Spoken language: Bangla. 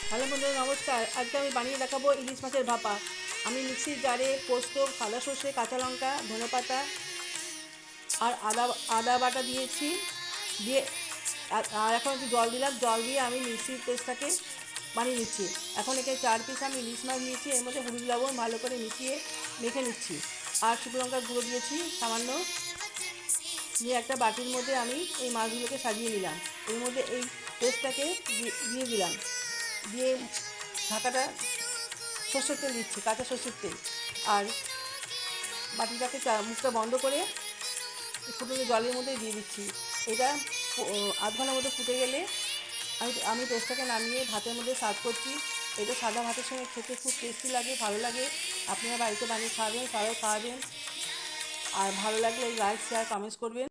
হ্যালো বন্ধুরা, নমস্কার। আজকে আমি বানিয়ে দেখাবো ইলিশ মাছের ভাপা। আমি মিক্সির জারে পোস্ত, সাদা সর্ষে, কাঁচা লঙ্কা, ধনেপাতা আর আদা আদা বাটা দিয়েছি। দিয়ে আর এখন একটু জল দিলাম। জল দিয়ে আমি মিক্সির পেস্টটাকে বানিয়ে নিচ্ছি। এখন একে 4 পিস আমি ইলিশ মাছ নিয়েছি। এর মধ্যে হলুদ লবণ ভালো করে মিশিয়ে মেখে নিচ্ছি। আর শুকনো লঙ্কার গুঁড়ো দিয়েছি সামান্য। নিয়ে একটা বাটির মধ্যে আমি এই মাছগুলোকে সাজিয়ে নিলাম। এর মধ্যে এই পেস্টটাকে দিয়ে দিলাম। দিয়ে ঢাকাটা সর্ষের তেল দিচ্ছি, কাঁচা সর্ষের তেল। আর বাটিটাকে মুখটা বন্ধ করে ফুটে জলের মধ্যে দিয়ে দিচ্ছি। এটা আধ ঘন্টার মধ্যে ফুটে গেলে আমি পেস্টটাকে নামিয়ে ভাতের মধ্যে সার্ভ করছি। এটা সাদা ভাতের সঙ্গে খেতে খুব টেস্টি লাগে, ভালো লাগে। আপনারা বাড়িতে বানিয়ে খাবেন, তারাও খাওয়াবেন। আর ভালো লাগলে লাইক, শেয়ার, কমেন্টস করবেন।